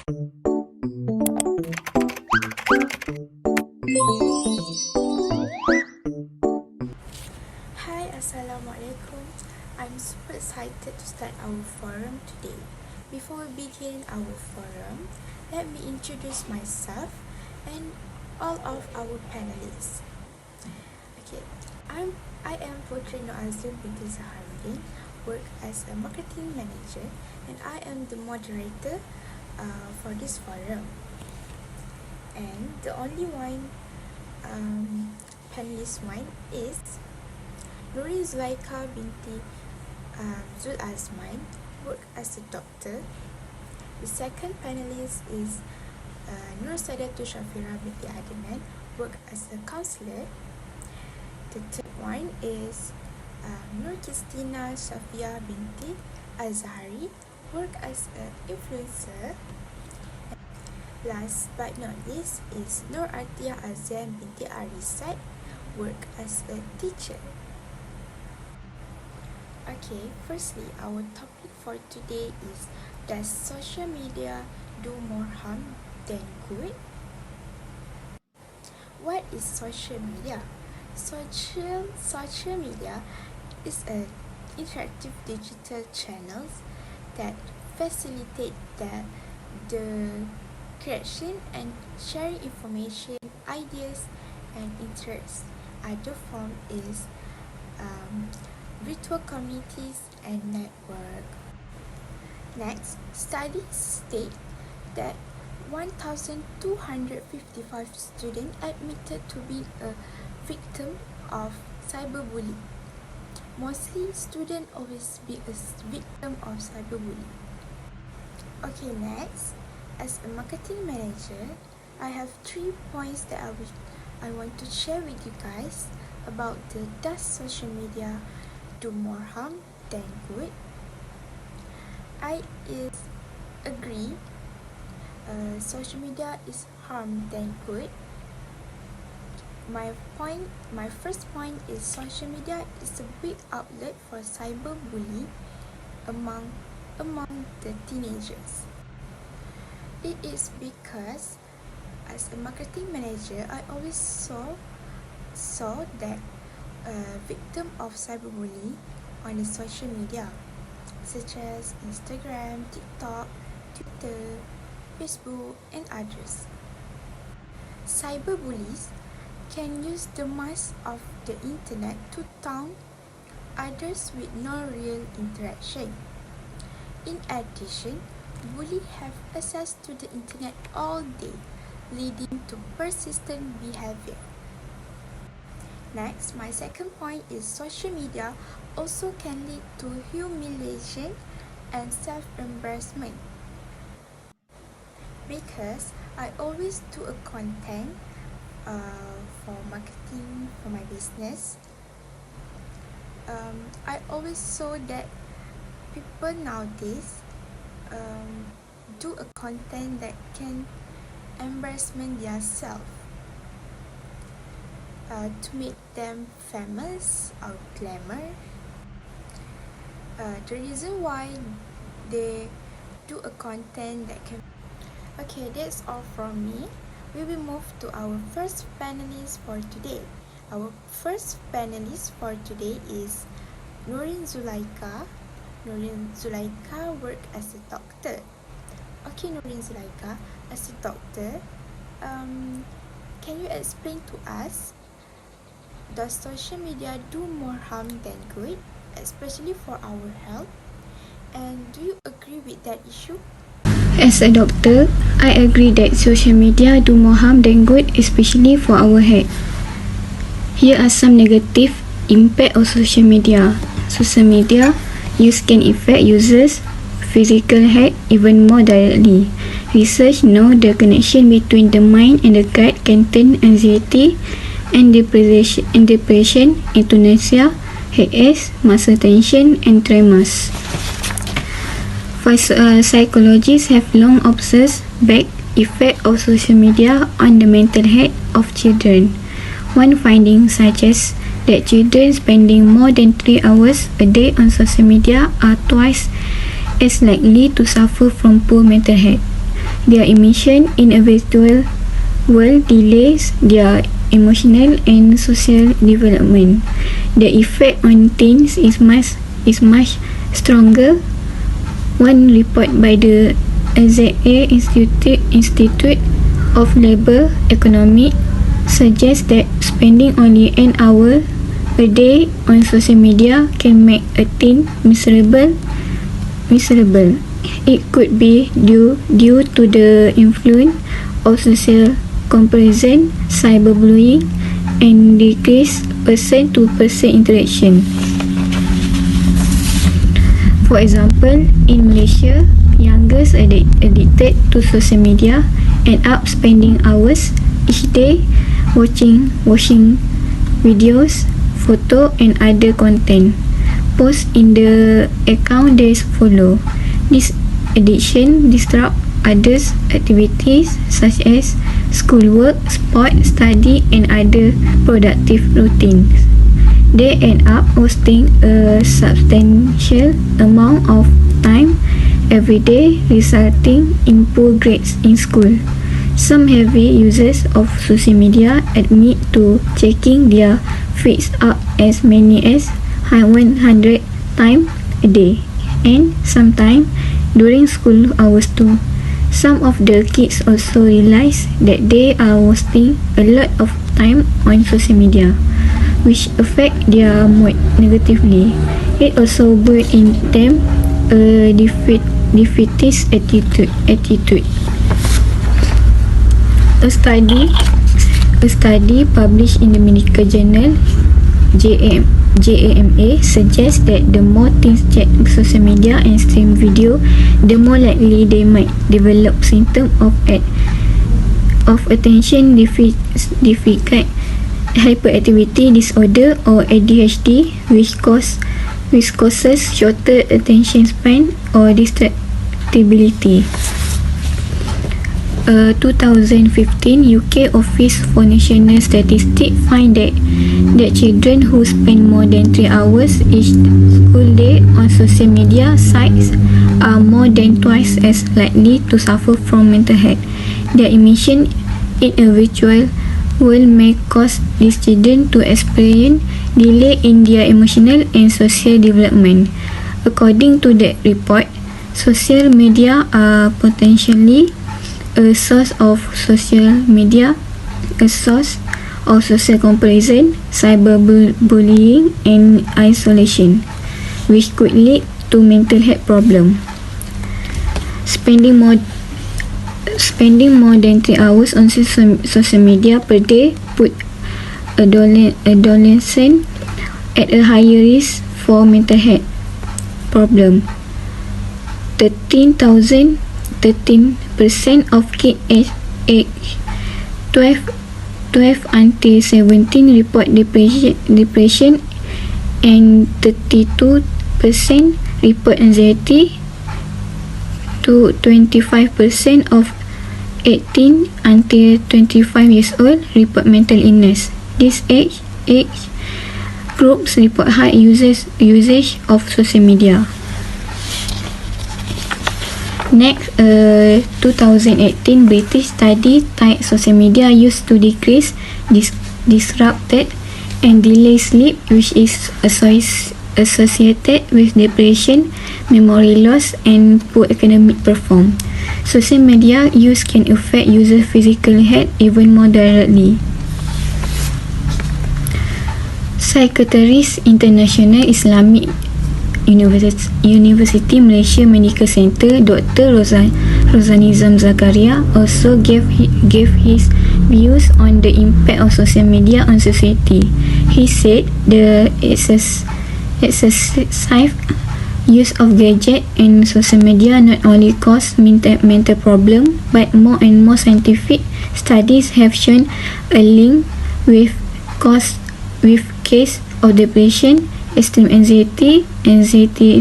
Hi, Assalamualaikum. I'm super excited to start our forum today. Before we begin our forum, let me introduce myself and all of our panelists. Okay, I am Putri Noazim binti Zaharuddin, work as a marketing manager, and I am the moderator for this forum. And the only one panelist one is Nurin Zulaika binti Zul Azman, work as a doctor. The second panelist is Nur Sadatu Shafira binti Adnan, work as a counselor. The third one is Nur Kristina Shafia binti Azhari, work as an influencer. Last but not least is Nur Atia Azam binti Arisat, work as a teacher. Okay, firstly, our topic for today is, does social media do more harm than good? What is social media? Social media is an interactive digital channels that facilitate the creation and sharing information, ideas, and interests. Other form is virtual communities and network. Next, studies state that 1,255 students admitted to being a victim of cyberbullying. Mostly, students always be a victim of cyberbullying. Okay, next, as a marketing manager, I have 3 points that I want to share with you guys about the does social media do more harm than good. I agree social media is harm than good. My first point is social media is a big outlet for cyberbullying among the teenagers. It is because as a marketing manager, I always saw that victim of cyberbullying on the social media such as Instagram, TikTok, Twitter, Facebook, and others. Cyberbullies can use the mask of the internet to taunt others with no real interaction. In addition, bullies have access to the internet all day, leading to persistent behavior. Next, my second point is social media also can lead to humiliation and self-embarrassment. Because I always do a content for marketing for my business. I always saw that people nowadays do a content that can embarrassment themselves to make them famous or glamour. The reason why they do a content that can. Okay, that's all from me. We will move to our first panelist for today. Our first panelist for today is Nurin Zulaika. Nurin Zulaika work as a doctor. Okay, Nurin Zulaika, as a doctor, can you explain to us, does social media do more harm than good, especially for our health? And do you agree with that issue? As a doctor, I agree that social media do more harm than good, especially for our health. Here are some negative impact of social media. Social media use can affect users' physical health even more directly. Research know the connection between the mind and the gut can turn anxiety and depression into nausea, headaches, muscle tension, and tremors. Psychologists have long observed back effect of social media on the mental health of children. One finding suggests that children spending more than 3 hours a day on social media are twice as likely to suffer from poor mental health. Their immersion in a virtual world delays their emotional and social development. The effect on teens is much stronger. One report by the AZA Institute of Labour Economics suggests that spending only an hour a day on social media can make a teen miserable. It could be due to the influence of social comparison, cyberbullying, and decreased person-to-person interaction. For example, in Malaysia, youngers addicted to social media end up spending hours each day watching videos, photo, and other content post in the account they follow. This addiction disrupts others' activities such as schoolwork, sport, study, and other productive routines. They end up wasting a substantial amount of time every day, resulting in poor grades in school. Some heavy users of social media admit to checking their feeds up as many as 100 times a day, and sometimes during school hours too. Some of the kids also realize that they are wasting a lot of time on social media, which affect their mood negatively. It also builds in them a defeatist attitude. A study published in the medical journal JAMA suggests that the more teens check social media and stream video, the more likely they might develop symptoms of attention deficit hyperactivity disorder or ADHD, which causes shorter attention span or distractibility. A 2015 UK Office for National Statistics find that children who spend more than 3 hours each school day on social media sites are more than twice as likely to suffer from mental health. Their immersion in a virtual world may cause these children to experience delay in their emotional and social development. According to that report, social media are potentially a source of social comparison, cyberbullying, and isolation, which could lead to mental health problems. Spending more than 3 hours on social media per day put adolescents at a higher risk for mental health problem. 13% of kids aged 12 until 17 report depression and 32% report anxiety. 25% of 18 until 25 years old report mental illness. This age groups report high usage of social media. Next, 2018 British study tied social media use to decrease disrupted and delay sleep, which is associated with depression, memory loss, and poor academic performance. Social media use can affect user physical health even more directly. Psychiatrist International Islamic University Malaysia Medical Center Dr. Rozanizam Zakaria also gave his views on the impact of social media on society. He said the excessive use of gadgets and social media not only cause mental problems, but more and more scientific studies have shown a link with case of depression, extreme anxiety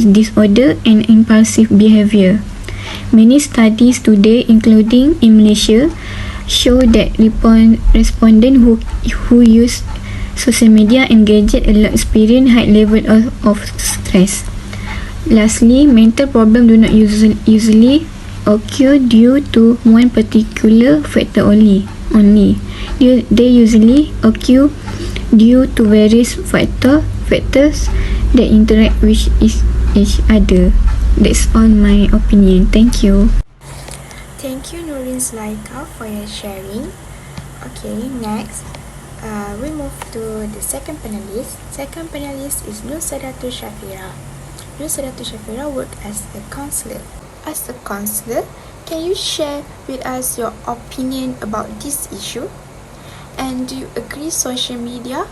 disorder, and impulsive behavior. Many studies today, including in Malaysia, show that respondents who use social media and gadgets a lot experience high level of stress. Lastly, mental problems do not usually occur due to one particular factor only. They usually occur due to various factors that interact with each other. That's all my opinion. Thank you. Thank you, Nurin Zulaika, for your sharing. Okay, next, we move to the second panelist. Second panelist is Nur Sadatu Shafira. Nur Sadatu Shafira worked as a counselor. As a counselor, can you share with us your opinion about this issue? And do you agree social media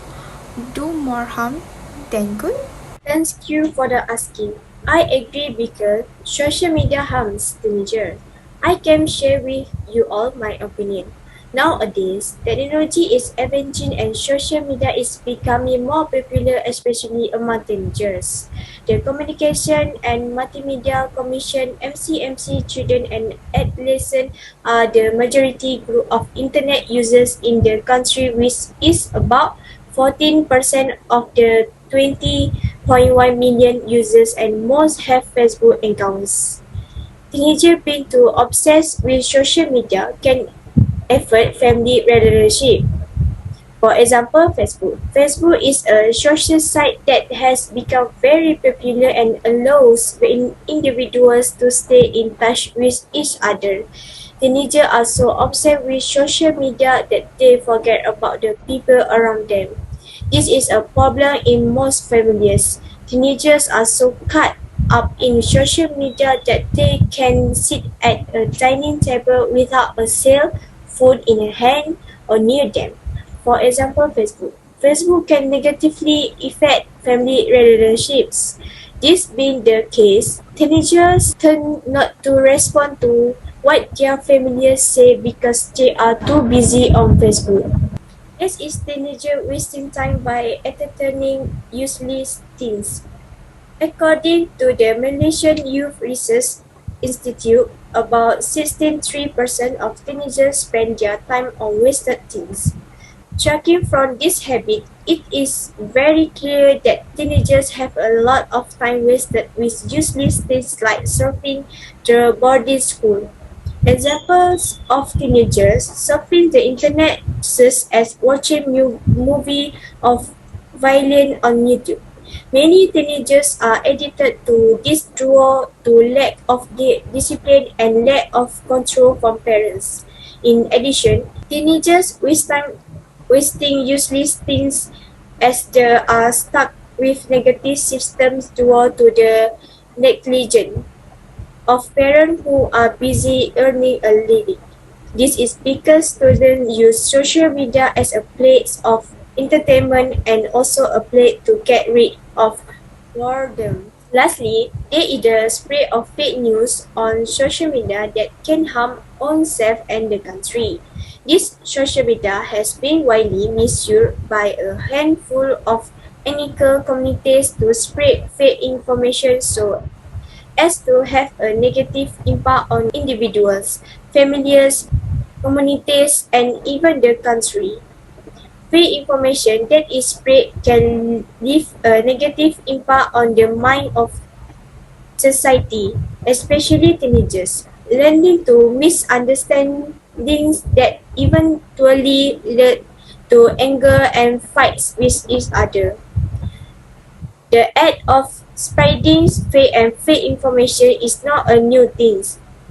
do more harm than good? Thank you for the asking. I agree because social media harms teenagers. I can share with you all my opinion. Nowadays, technology is advancing and social media is becoming more popular, especially among teenagers. The Communication and Multimedia Commission (MCMC) children and adolescents are the majority group of internet users in the country, which is about 14% of the 20.1 million users, and most have Facebook accounts. Teenagers being too obsessed with social media can affect family relationship. For example, Facebook. Facebook is a social site that has become very popular and allows individuals to stay in touch with each other. Teenagers are so obsessed with social media that they forget about the people around them. This is a problem in most families. Teenagers are so caught up in social media that they can sit at a dining table without a cell phone in hand or near them. For example, Facebook. Facebook can negatively affect family relationships. This being the case, teenagers tend not to respond to what their families say because they are too busy on Facebook. This is teenager wasting time by entertaining useless things. According to the Malaysian Youth Research Institute, about 16.3% of teenagers spend their time on wasted things. Judging from this habit, it is very clear that teenagers have a lot of time wasted with useless things like surfing the boarding school. Examples of teenagers surfing the internet such as watching movie of violin on YouTube. Many teenagers are addicted to this due to lack of discipline and lack of control from parents. In addition, teenagers waste time wasting useless things as they are stuck with negative systems due to the negligence of parents who are busy earning a living. This is because students use social media as a place of entertainment and also a place to get rid of boredom. Lastly, there is the spread of fake news on social media that can harm oneself and the country. This social media has been widely misused by a handful of ethical communities to spread fake information so as to have a negative impact on individuals, families, communities, and even the country. Fake information that is spread can leave a negative impact on the mind of society, especially teenagers, leading to misunderstandings that eventually lead to anger and fights with each other. The act of spreading fake information is not a new thing.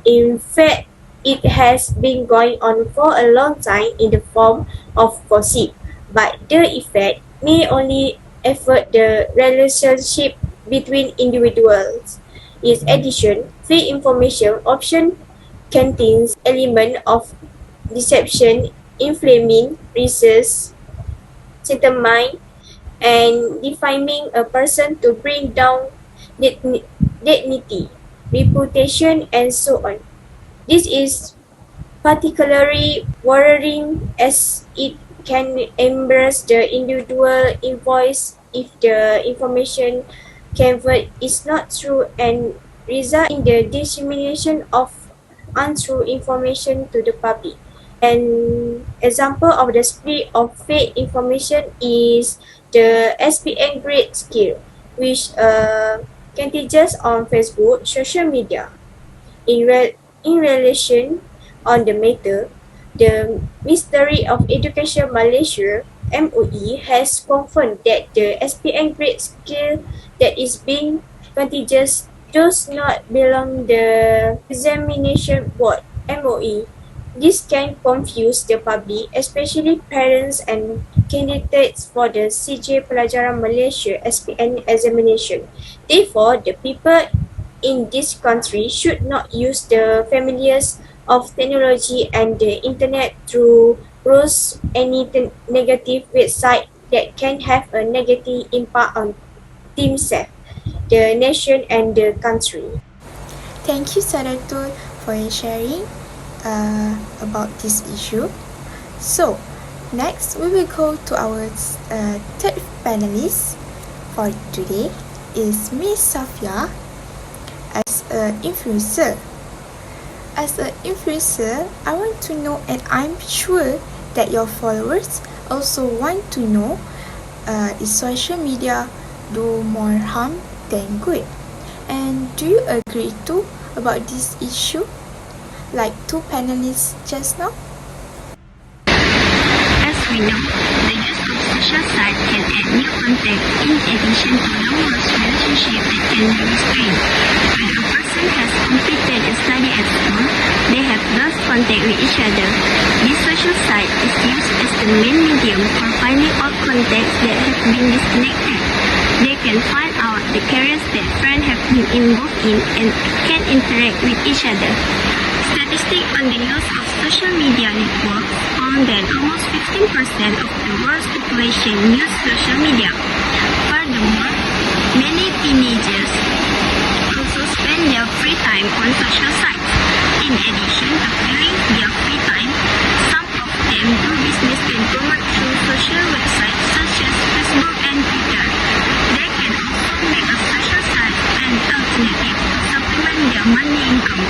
In fact, it has been going on for a long time in the form of gossip, but the effect may only affect the relationship between individuals. In addition, fake information often contains elements of deception, inflaming, racist, sentiment, and defaming a person to bring down dignity, reputation, and so on. This is particularly worrying as it can embarrass the individual voice if the information conveyed is not true and result in the dissemination of untrue information to the public. An example of the spread of fake information is the SPN grade skill, which contagious on Facebook, social media. In In relation on the matter, the Ministry of Education Malaysia (MOE) has confirmed that the SPM grade scale that is being contagious does not belong the examination board (MOE). This can confuse the public, especially parents and candidates for the CJ Pelajaran Malaysia SPM examination. Therefore, the people in this country should not use the familiars of technology and the internet to browse any negative website that can have a negative impact on themselves, the nation and the country. Thank you, Saratul, for your sharing about this issue. So, next we will go to our third panelist for today is Miss Safia as an influencer. As an influencer, I want to know, and I'm sure that your followers also want to know, is social media do more harm than good? And do you agree too about this issue? Like two panelists just now? As we know, the use of social sites can add new content in addition to numerous relationships that can be restrained. When a person has completed a study at school, they have lost contact with each other. This social site is used as the main medium for finding out contacts that have been disconnected. They can find out the careers that friends have been involved in and can interact with each other. Statistics on the use of social media networks found that almost 15% of the world's population use social media. Furthermore, many teenagers also spend their free time on social sites. In addition to filling their free time, some of them do business and promote through social websites such as Facebook and Twitter. They can also make a social site an alternative to supplement their monthly income.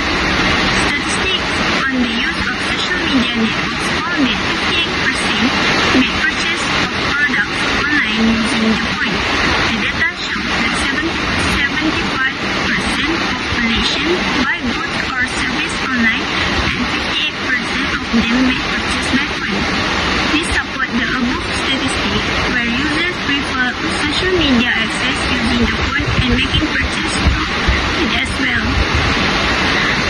Statistics on the use of social media networks found that 58% made purchase of products online using the point. The data shows that 75% population buy goods or service online and 58% of them make purchase by phone. This support the above statistic where users prefer social media access using the phone and making purchase through it as well.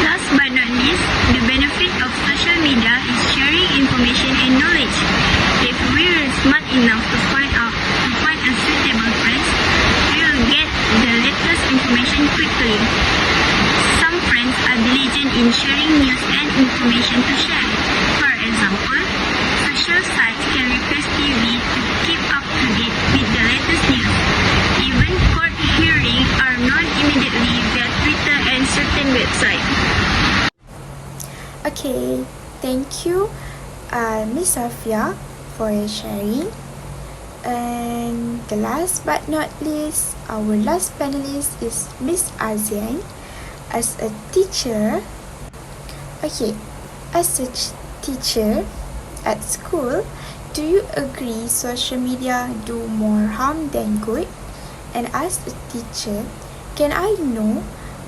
Last but not least, the benefit of social media is sharing information and knowledge. If we are smart enough to find a suitable price, we will get the latest information quickly. Some friends are diligent in sharing news and information to share. For example, social sites can request TV to keep up to date with the latest news. Even court hearings are known immediately via Twitter and certain websites. Okay, thank you, Miss Safia, for your sharing. And the last but not least, our last panelist is Miss Azian. As a teacher, teacher at school, do you agree social media do more harm than good? And as a teacher, can I know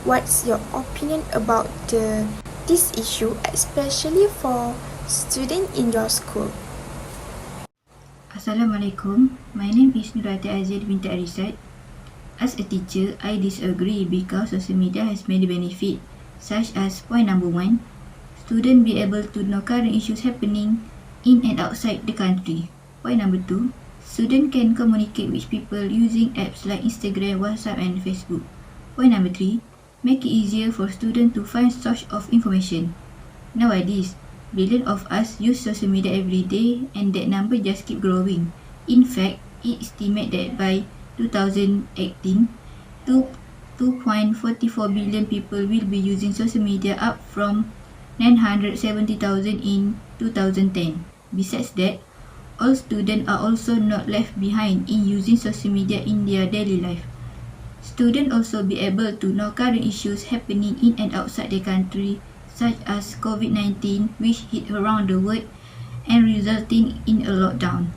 what's your opinion about this issue, especially for students in your school? Assalamualaikum. My name is Nurati Aziz binti Arisat. As a teacher, I disagree because social media has many benefits, such as point number 1, students be able to know current issues happening in and outside the country. Point number 2, students can communicate with people using apps like Instagram, WhatsApp and Facebook. Point number 3, make it easier for students to find source of information. Nowadays, billions of us use social media every day and that number just keep growing. In fact, it estimates that by 2018, 2.44 billion people will be using social media, up from 970,000 in 2010. Besides that, all students are also not left behind in using social media in their daily life. Students also be able to know current issues happening in and outside the country, such as COVID-19, which hit around the world and resulting in a lockdown,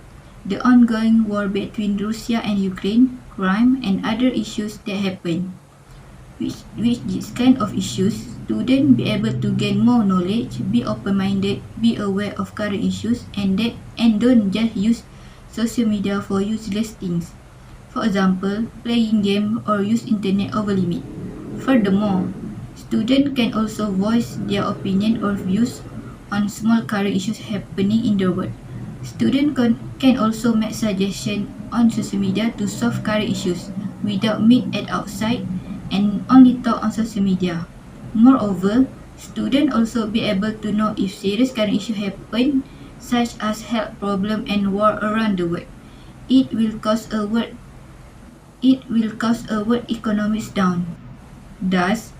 the ongoing war between Russia and Ukraine, crime and other issues that happen. which this kind of issues, students be able to gain more knowledge, be open-minded, be aware of current issues, and don't just use social media for useless things. For example, playing game or use internet over limit. Furthermore, students can also voice their opinion or views on small current issues happening in the world. Students can also make suggestions on social media to solve current issues without meet at outside and only talk on social media. Moreover, students also be able to know if serious current issues happen, such as health problem and war around the world. It will cause a world economics down. Thus,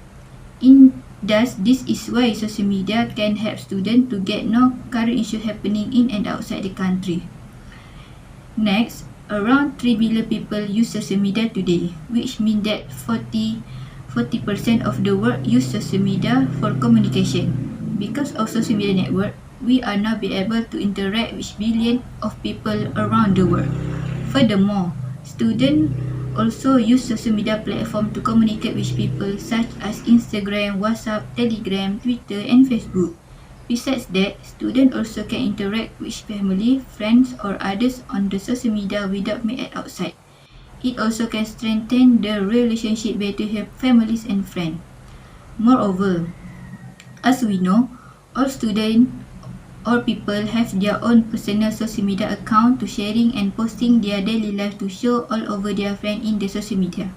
this is why social media can help students to get know current issues happening in and outside the country. Next, around 3 billion people use social media today, which means that 40% of the world use social media for communication. Because of social media network, we are now be able to interact with billions of people around the world. Furthermore, students also use social media platform to communicate with people such as Instagram, WhatsApp, Telegram, Twitter, and Facebook. Besides that, students also can interact with family, friends, or others on the social media without meet at outside. It also can strengthen the relationship between families and friends. Moreover, as we know, all students or people have their own personal social media account to sharing and posting their daily life to show all over their friends in the social media.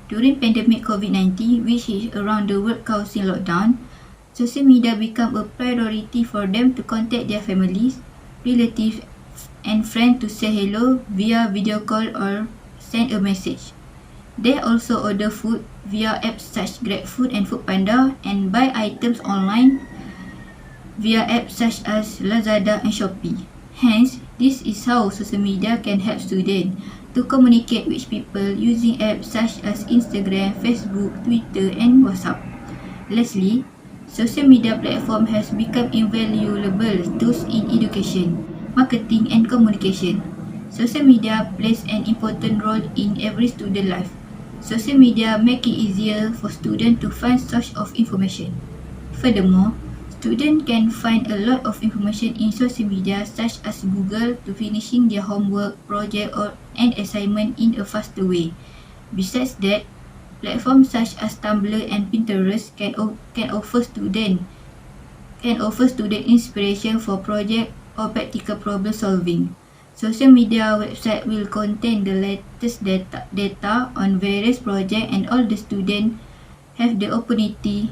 During pandemic COVID-19, which is around the world causing lockdown, social media become a priority for them to contact their families, relatives, and friends to say hello via video call or send a message. They also order food via apps such GrabFood and Foodpanda and buy items online via apps such as Lazada and Shopee. Hence, this is how social media can help students to communicate with people using apps such as Instagram, Facebook, Twitter, and WhatsApp. Lastly, social media platform has become invaluable tools in education, marketing, and communication. Social media plays an important role in every student life. Social media make it easier for students to find source of information. Furthermore, students can find a lot of information in social media such as Google to finishing their homework, project, and assignment in a faster way. Besides that, platforms such as Tumblr and Pinterest can offer student inspiration for project or practical problem solving. Social media website will contain the latest data on various projects, and all the students have the opportunity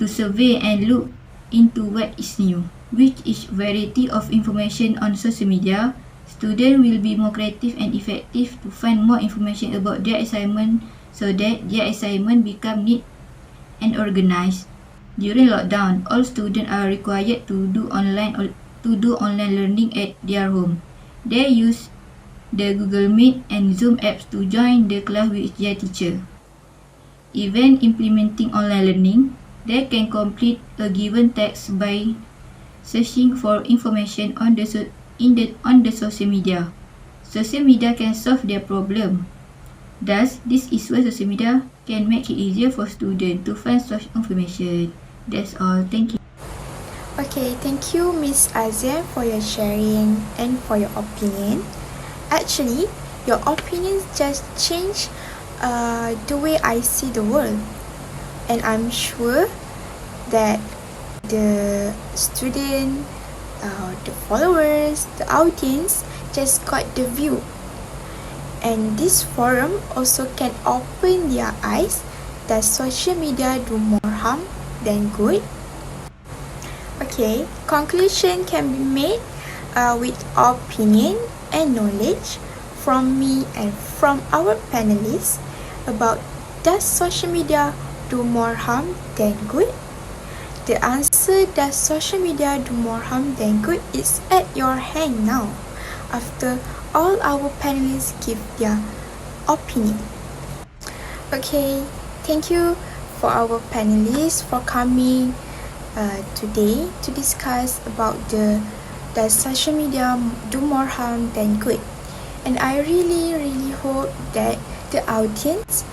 to survey and look into what is new. With each variety of information on social media, students will be more creative and effective to find more information about their assignment so that their assignment become neat and organized. During lockdown, all students are required to do online learning at their home. They use the Google Meet and Zoom apps to join the class with their teacher. Even implementing online learning, they can complete a given task by searching for information on the social media. Social media can solve their problem. Thus, this is why social media can make it easier for students to find such information. That's all. Thank you. Okay, thank you, Miss Azia, for your sharing and for your opinion. Actually, your opinions just changed the way I see the world. And I'm sure that the student, the followers, the audience just got the view. And this forum also can open their eyes that social media do more harm than good. Okay, conclusion can be made with opinion and knowledge from me and from our panelists about does social media do more harm than good? The answer, does social media do more harm than good, is at your hand now after all our panelists give their opinion. Okay, thank you for our panelists for coming today to discuss about does social media do more harm than good. And I really hope that the audience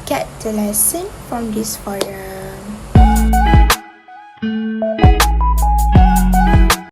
get the lesson from this forum.